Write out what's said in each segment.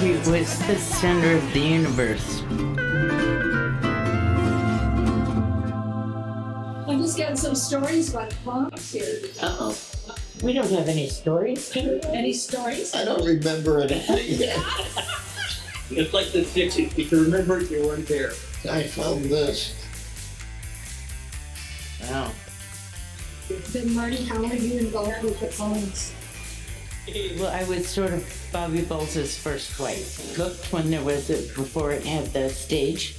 It was the center of the universe. I'm just getting some stories about Palms here. Uh-oh. We don't have any stories, do we? Any stories? I don't remember anything. It's like the 60s. If you remember it, you weren't there. I found this. Wow. Then Marty, how are you involved with the Palms? Well, I was sort of Bobby Bowles' first wife. Cooked when there was before it had the stage.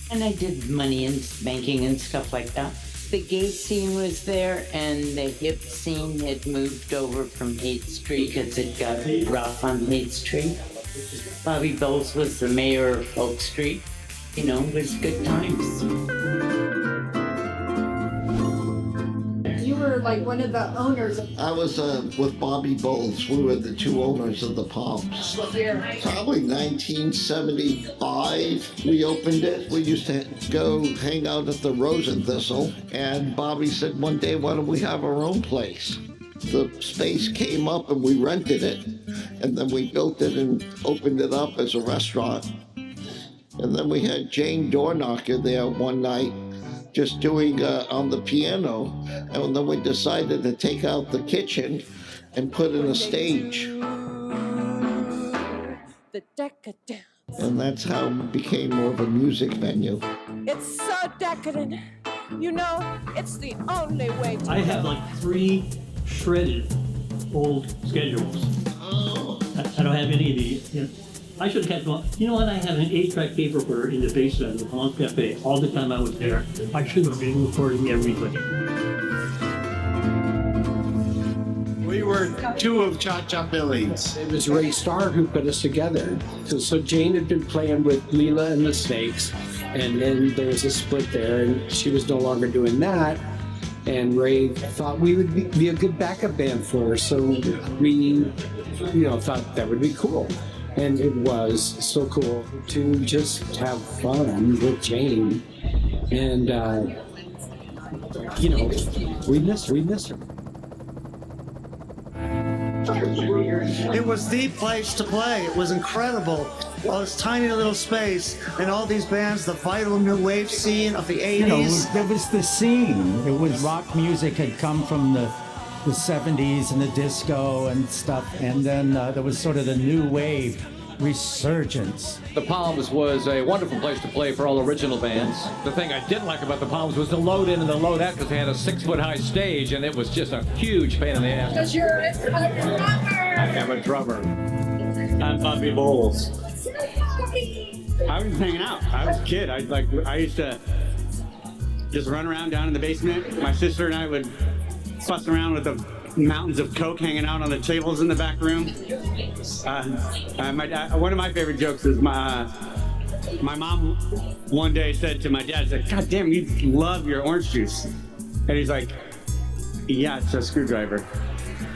And I did money and banking and stuff like that. The gay scene was there, and the hip scene had moved over from 8th Street because it got rough on 8th Street. Bobby Bowles was the mayor of Polk Street. You know, it was good times. You were like one of the owners of I was with Bobby Bowles. We were the two owners of the Palms. Probably 1975 we opened it. We used to go hang out at the Rose and Thistle, and Bobby said one day, why don't we have our own place? The space came up and we rented it, and then we built it and opened it up as a restaurant. And then we had Jane Doorknocker there one night just doing on the piano, and then we decided to take out the kitchen and put in a stage. The decadent. And that's how it became more of a music venue. It's so decadent. You know, it's the only way to I have like 3 shredded old schedules. Oh. I don't have any of these. You know, I should have had one. You know what? I have an 8-track tape recorder in the basement of the Palms Café all the time I was there. I should have been recording everything. We were 2 of Cha-Cha Billy's. It was Ray Starr who put us together. So Jane had been playing with Leela and the Snakes, and then there was a split there, and she was no longer doing that. And Ray thought we would be a good backup band for her, so we, thought that would be cool. And it was so cool to just have fun with Jane. And, we miss her. It was the place to play. It was incredible. All this tiny little space and all these bands, the vital new wave scene of the 80s. There was the scene. It was rock music had come from the 70s and the disco and stuff, and then there was sort of the new wave resurgence. The Palms was a wonderful place to play for all original bands. The thing I didn't like about the Palms was the load in and the load out, because they had a 6-foot-high stage, and it was just a huge pain in the ass. because you're a drummer. I am a drummer. I'm Bobby Bowles. I was hanging out. I was a kid. I used to just run around down in the basement. My sister and I would fuss around with the mountains of Coke hanging out on the tables in the back room. One of my favorite jokes is my mom one day said to my dad, said, "God damn, you love your orange juice." And he's like, "Yeah, it's a screwdriver."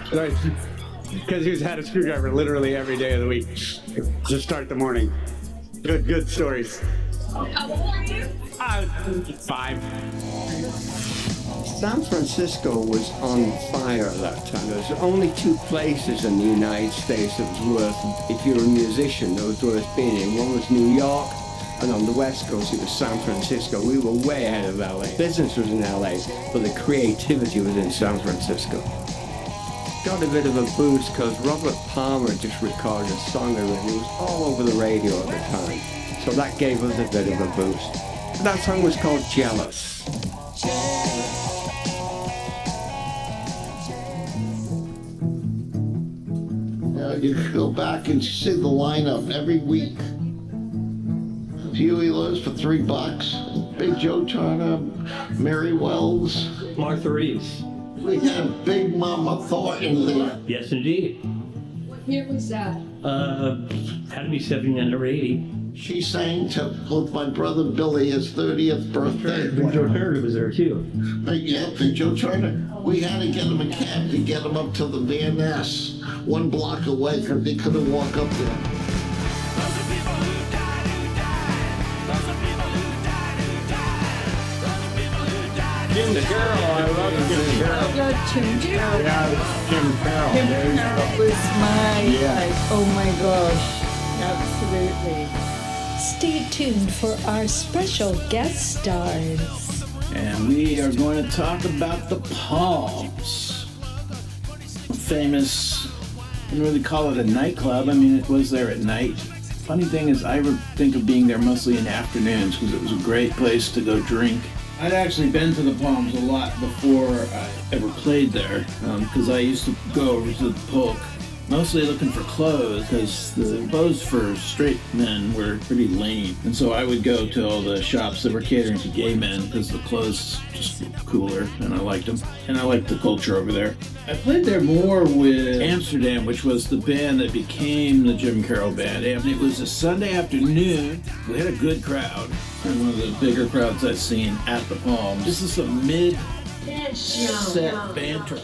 Because he's had a screwdriver literally every day of the week to start the morning. Good stories. How old are you? 5. San Francisco was on fire at that time. There was only 2 places in the United States that was worth, if you're a musician, that was worth being in. One was New York, and on the West Coast it was San Francisco. We were way ahead of LA. Business was in LA, but the creativity was in San Francisco. Got a bit of a boost because Robert Palmer just recorded a song of it. It was all over the radio at the time. So that gave us a bit of a boost. That song was called Jealous. You could go back and see the lineup every week. Huey Lewis for $3. Big Joe Turner, Mary Wells. Martha Reeves. We had Big Mama Thornton there. Yes, indeed. What year was that? Had to be 79 or 80. She sang with my brother Billy his 30th birthday. Big Joe Turner was there too. Big Joe Turner. We had to get him a cab to get him up to the Van Ness, 1 block away, because they couldn't walk up there. Jim Carroll, I love Jim Carroll. Carroll. Yeah, Jim Carroll. Carroll was my, oh my gosh. Absolutely. Stay tuned for our special guest stars. And we are going to talk about the Palms. Famous, I wouldn't really call it a nightclub. I mean, it was there at night. Funny thing is, I would think of being there mostly in afternoons because it was a great place to go drink. I'd actually been to the Palms a lot before I ever played there because I used to go over to the Polk mostly looking for clothes because the clothes for straight men were pretty lame. And so I would go to all the shops that were catering to gay men because the clothes just looked cooler and I liked them. And I liked the culture over there. I played there more with Amsterdam, which was the band that became the Jim Carroll band. And it was a Sunday afternoon. We had a good crowd. And one of the bigger crowds I've seen at the Palms. This is some mid-set banter.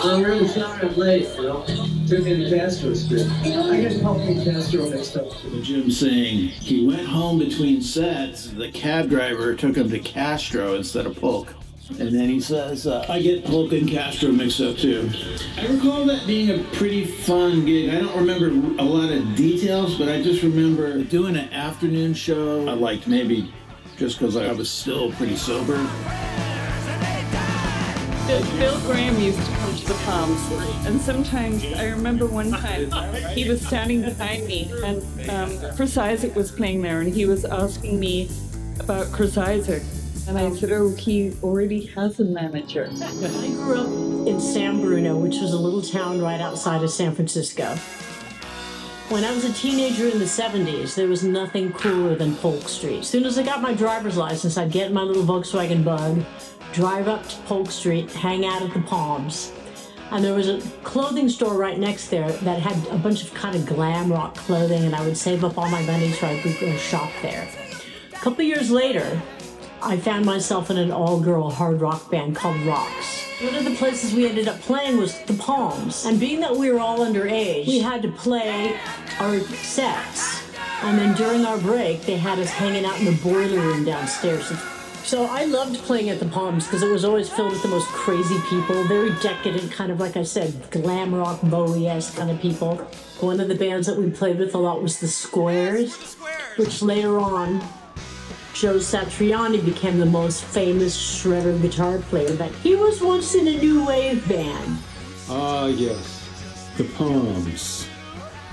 I'm really sorry I'm late, Phil. Took in Castro Street. I get Polk and Castro mixed up. Jim saying he went home between sets. The cab driver took him to Castro instead of Polk. And then he says, I get Polk and Castro mixed up too. I recall that being a pretty fun gig. I don't remember a lot of details, but I just remember doing an afternoon show. I liked maybe just because I was still pretty sober. Bill Graham used to come to the Palms, and sometimes I remember one time he was standing behind me, and Chris Isaak was playing there, and he was asking me about Chris Isaak, and I said, "Oh, he already has a manager." I grew up in San Bruno, which was a little town right outside of San Francisco. When I was a teenager in the 70s, there was nothing cooler than Polk Street. As soon as I got my driver's license, I'd get in my little Volkswagen Bug, drive up to Polk Street, hang out at the Palms. And there was a clothing store right next there that had a bunch of kind of glam rock clothing, and I would save up all my money so I could go shop there. A couple years later, I found myself in an all-girl hard rock band called Rocks. One of the places we ended up playing was the Palms. And being that we were all underage, we had to play our sets. And then during our break, they had us hanging out in the boiler room downstairs. So I loved playing at the Palms because it was always filled with the most crazy people, very decadent, kind of like I said, glam rock, Bowie-esque kind of people. One of the bands that we played with a lot was the Squares, which later on, Joe Satriani became the most famous shredder guitar player. That he was once in a new wave band. Ah, yes, the Palms.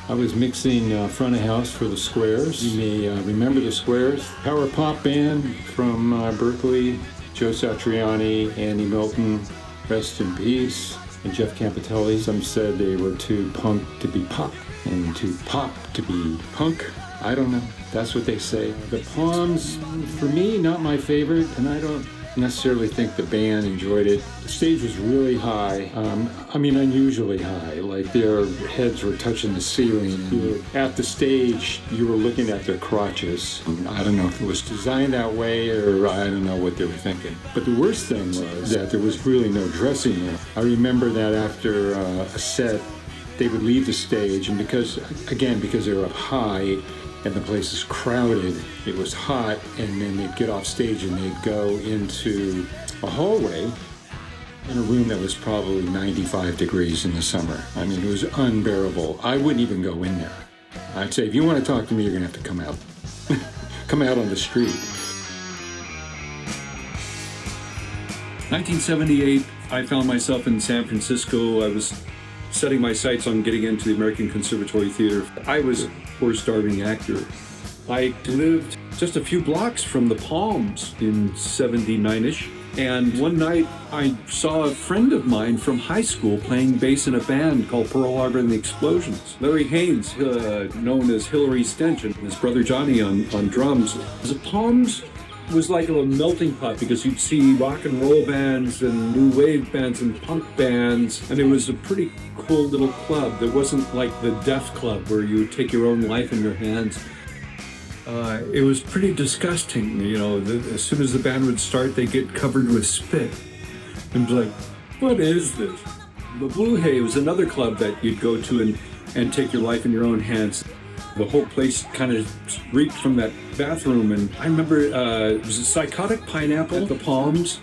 I was mixing front of house for the Squares. You may remember the Squares. Power pop band from Berkeley. Joe Satriani, Andy Milton, rest in peace. And Jeff Campitelli. Some said they were too punk to be pop and too pop to be punk. I don't know. That's what they say. The Palms, for me, not my favorite, and I don't necessarily think the band enjoyed it. The stage was really high. I mean, unusually high. Like their heads were touching the ceiling. You were at the stage, you were looking at their crotches. I don't know if it was designed that way or I don't know what they were thinking. But the worst thing was that there was really no dressing room. I remember that after a set, they would leave the stage, and because they were up high, and the place is crowded, it was hot, and then they'd get off stage and they'd go into a hallway in a room that was probably 95 degrees in the summer. I mean, it was unbearable. I wouldn't even go in there. I'd say, if you want to talk to me, you're gonna have to come out. Come out on the street. 1978, I found myself in San Francisco. I was setting my sights on getting into the American Conservatory Theater. I was a poor starving actor. I lived just a few blocks from the Palms in 79-ish. And one night I saw a friend of mine from high school playing bass in a band called Pearl Harbor and the Explosions. Larry Haynes, known as Hillary Stench, and his brother Johnny on drums. The Palms was like a melting pot because you'd see rock and roll bands and new wave bands and punk bands, and it was a pretty cool little club. There wasn't like the Deaf Club where you would take your own life in your hands. It was pretty disgusting, you know. As soon as the band would start, they'd get covered with spit. And be like, what is this? The Blue Hay was another club that you'd go to and take your life in your own hands. The whole place kind of reeked from that bathroom, and I remember it was a Psychotic Pineapple at the Palms.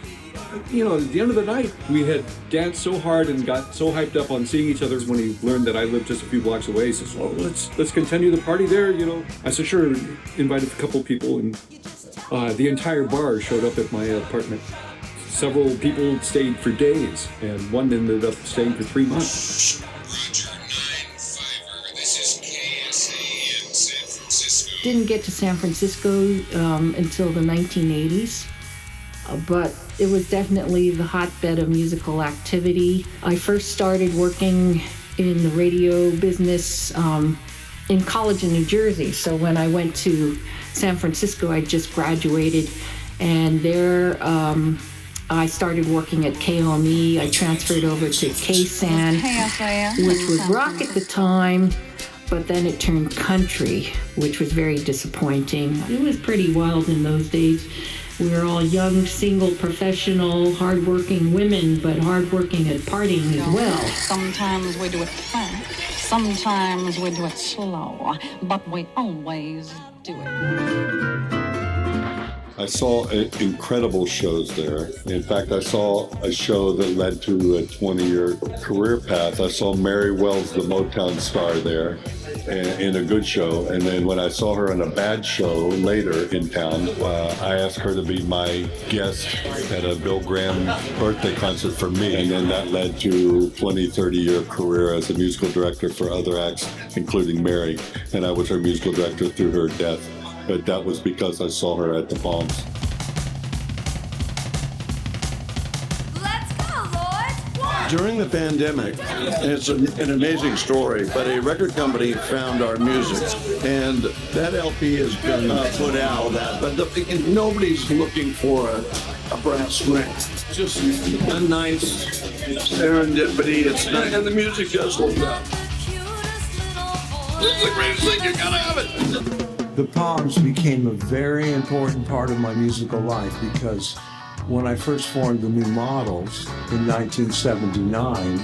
You know, at the end of the night, we had danced so hard and got so hyped up on seeing each other. When he learned that I lived just a few blocks away, he says, "Well, let's continue the party there." You know, I said, "Sure." Invited a couple people, and the entire bar showed up at my apartment. Several people stayed for days, and one ended up staying for 3 months. Didn't get to San Francisco until the 1980s, but it was definitely the hotbed of musical activity. I first started working in the radio business in college in New Jersey. So when I went to San Francisco, I just graduated, and there I started working at KOME. I transferred over to KSAN, which was rock at the time, but then it turned country, which was very disappointing. It was pretty wild in those days. We were all young, single, professional, hardworking women, but hardworking at partying as well. Sometimes we do it fast, sometimes we do it slow, but we always do it. I saw incredible shows there. In fact, I saw a show that led to a 20-year career path. I saw Mary Wells, the Motown star, there in a good show. And then when I saw her in a bad show later in town, I asked her to be my guest at a Bill Graham birthday concert for me. And then that led to a 20, 30-year career as a musical director for other acts, including Mary. And I was her musical director through her death. But that was because I saw her at the Palms. During the pandemic, and it's an amazing story, but a record company found our music, and that LP has been put out, but nobody's looking for a brass ring. It's just a nice serendipity, it's nice, and the music does hold up. This is the greatest thing, you gotta have it! The Palms became a very important part of my musical life because when I first formed the New Models in 1979,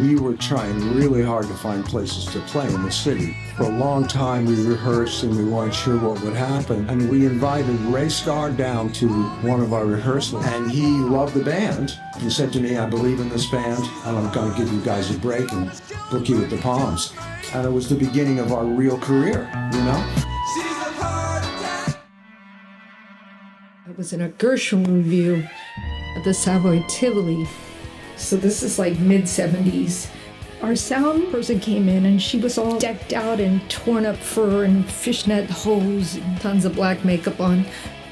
we were trying really hard to find places to play in the city. For a long time we rehearsed and we weren't sure what would happen. And we invited Ray Starr down to one of our rehearsals, and he loved the band. He said to me, "I believe in this band, and I'm going to give you guys a break and book you at the Palms." And it was the beginning of our real career, you know? It was in a Gershwin review at the Savoy Tivoli. So this is like mid-70s. Our sound person came in and she was all decked out in torn up fur and fishnet hose and tons of black makeup on.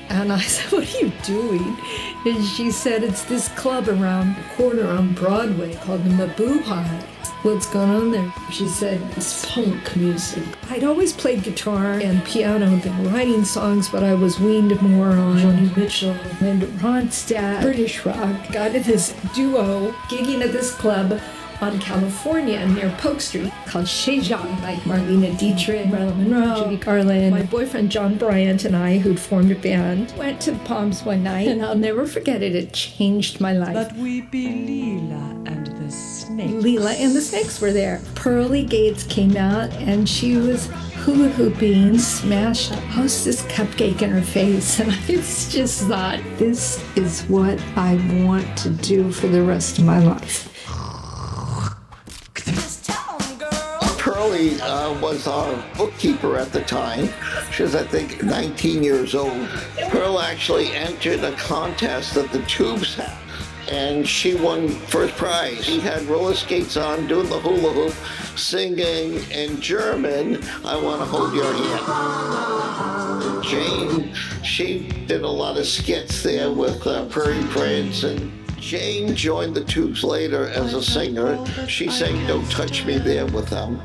And I said, "What are you doing?" And she said, "It's this club around the corner on Broadway called the Mabuhay. What's going on there?" She said, "It's punk music." I'd always played guitar and piano and been writing songs, but I was weaned more on Joni Mitchell and Ronstadt, British rock. Got in this duo gigging at this club on California near Polk Street called Chez Jean, like Marlena Dietrich, Marilyn Monroe, Judy Garland. My boyfriend John Bryant and I, who'd formed a band, went to the Palms one night, and I'll never forget it. It changed my life. But we be Leela and the Snakes. Leela and the Snakes were there. Pearly Gates came out, and she was hula hooping, smashed a Hostess cupcake in her face, and I just thought, this is what I want to do for the rest of my life. Pearlie was our bookkeeper at the time. She was, I think, 19 years old. Pearl actually entered a contest that the Tubes had, and she won first prize. She had roller skates on, doing the hula hoop, singing in German, "I Want to Hold Your Hand." Jane, she did a lot of skits there with Prairie Prince, and Jane joined the Tubes later as a singer. She sang "Don't Touch Me" there with them.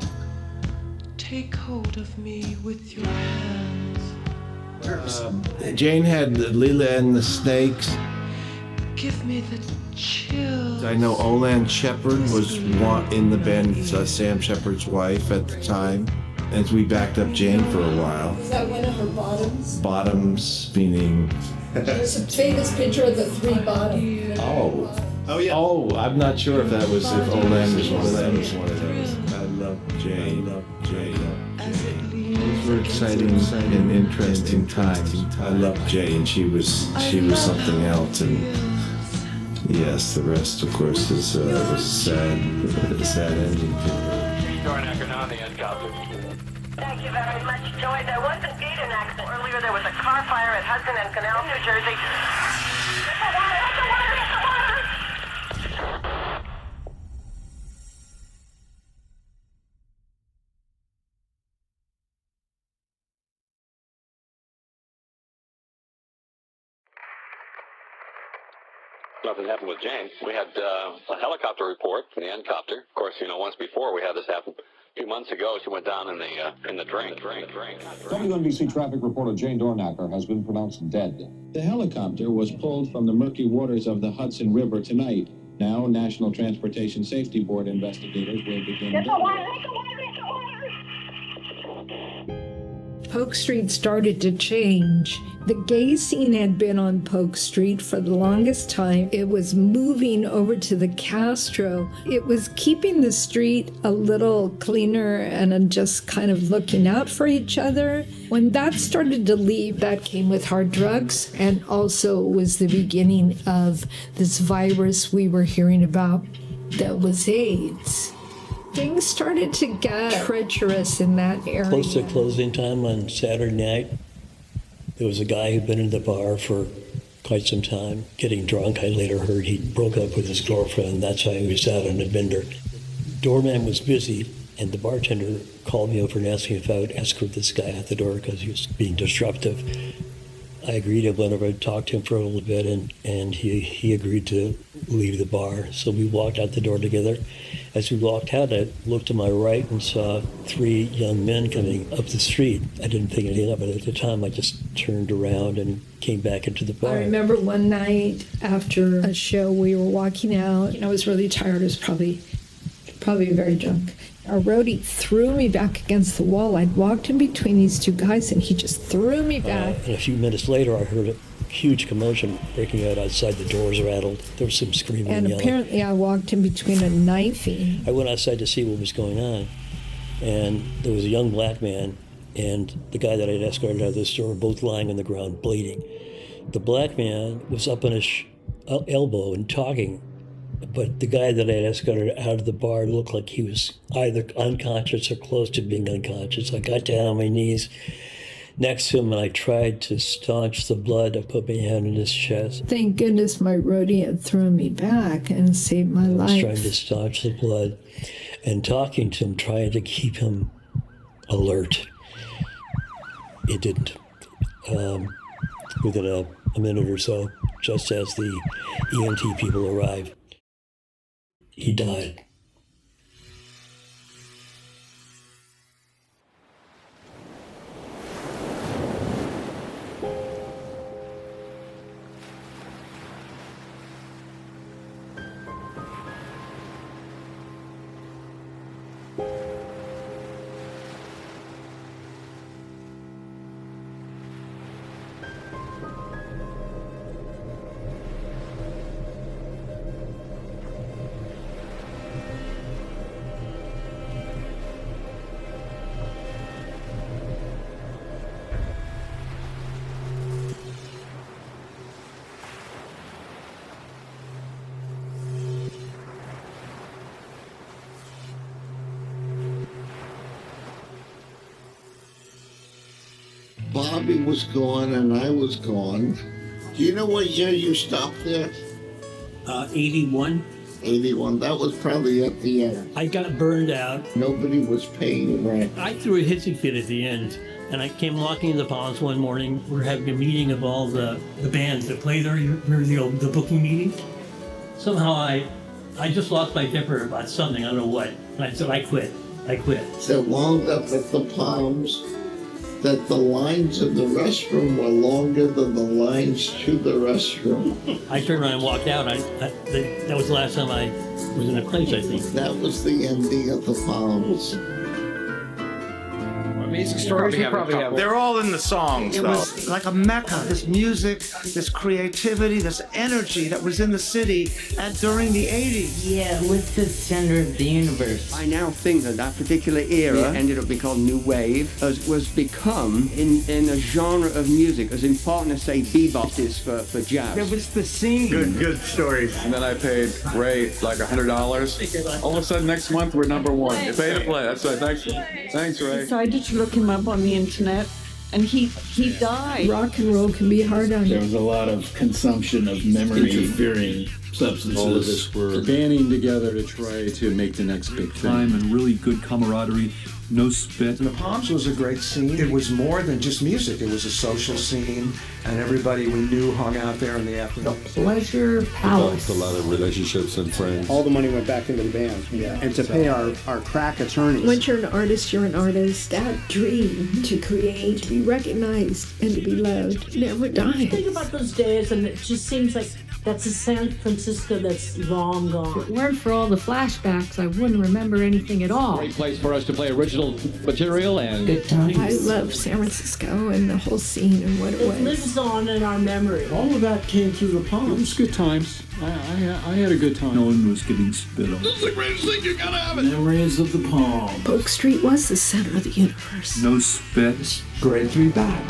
Take hold of me with your hands. Jane had Leela and the Snakes. Give me the chills. I know Olan Shepard was in the band, Sam Shepard's wife at the time, as we backed up Jane for a while. Is that one of her bottoms? Bottoms, meaning... There's a famous picture of the three bottoms. Oh yeah. Oh, I'm not sure if that was, if Olan was one of them. I love Jane. super exciting and interesting time. I loved Jane. She was something else, and yes, the rest, of course, is was a sad ending. Thank you very much, Joy. There was indeed an accident. Earlier there was a car fire at Hudson and Canal, New Jersey. Nothing happened with Jane. We had a helicopter report from the N-copter. Of course, once before we had this happen. A few months ago, she went down in the drain. WNBC traffic reporter Jane Dornacker has been pronounced dead. The helicopter was pulled from the murky waters of the Hudson River tonight. Now, National Transportation Safety Board investigators will begin. Polk Street started to change. The gay scene had been on Polk Street for the longest time. It was moving over to the Castro. It was keeping the street a little cleaner and just kind of looking out for each other. When that started to leave, that came with hard drugs, and also was the beginning of this virus we were hearing about that was AIDS. Things started to get treacherous in that area. Close to closing time on Saturday night, there was a guy who'd been in the bar for quite some time, getting drunk. I later heard he broke up with his girlfriend. That's why he was out on a bender. Doorman was busy, and the bartender called me over and asked me if I would escort this guy out the door because he was being disruptive. I agreed. I went over and talked to him for a little bit, and he agreed to leave the bar. So we walked out the door together. As we walked out, I looked to my right and saw 3 young men coming up the street. I didn't think anything of it at the time. I just turned around and came back into the bar. I remember one night after a show, we were walking out, and I was really tired. I was probably very drunk. Our roadie threw me back against the wall. I'd walked in between these 2 guys, and he just threw me back. And a few minutes later, I heard a huge commotion breaking out outside. The doors rattled. There was some screaming and yelling. Apparently I walked in between a knifing. I went outside to see what was going on, and there was a young black man and the guy that I'd escorted out of the store, both lying on the ground bleeding. The black man was up on his elbow and talking, but the guy that I'd escorted out of the bar looked like he was either unconscious or close to being unconscious. I got down on my knees next to him, and I tried to staunch the blood. I put my hand in his chest. Thank goodness my roadie had thrown me back and saved my life. I was trying to staunch the blood and talking to him, trying to keep him alert. It didn't. Within a minute or so, just as the EMT people arrived, he died. Bobby was gone and I was gone. Do you know what year you stopped there? 81. 81. That was probably at the end. I got burned out. Nobody was paying rent. I threw a hissy fit at the end, and I came walking in the Palms one morning. We're having a meeting of all the bands that play there. You remember the booking meeting? Somehow I just lost my temper about something, I don't know what. And I said, I quit. So wound up at the Palms that the lines in the restroom were longer than the lines to the restroom. I turned around and walked out. That was the last time I was in a place, I think. That was the ending of the Palms. For me, Basic stories, we probably have. They're all in the songs, It though. was like a mecca, this music, this creativity, this energy that was in the city during the 80s. Yeah, it was the center of the universe. I now think that particular era ended up being called New Wave, was become, in a genre of music, as important as, say, bebop is for jazz. There was the scene. Good stories. And then I paid Ray like $100. All of a sudden, next month we're number one. Pay to play. That's right. Thanks, Ray. Decided to look him up on the internet, and he died. Rock and roll can be hard on you. There was a lot of consumption of memory-interfering substances. All of us were banding together to try to make the next big thing. Time and really good camaraderie. No spit. And the Palms was a great scene. It was more than just music. It was a social scene, and everybody we knew hung out there in the afternoon. Pleasure Palace. Developed a lot of relationships and friends. All the money went back into the band. Yeah. And to pay our crack attorneys. Once you're an artist, you're an artist. That dream to create, to be recognized, and to be loved never dies. Think about those days, and it just seems like that's a San Francisco that's long gone. If it weren't for all the flashbacks, I wouldn't remember anything at all. Great place for us to play original material and Good times. I love San Francisco and the whole scene and what it It was. lives on in our memory. All of that came through the It Palms. was good times. I had a good time. No one was getting spit on. This is the greatest thing. You gotta have it. Memories of the Palm. Polk Street was the center of the universe. No spit. Great to be back.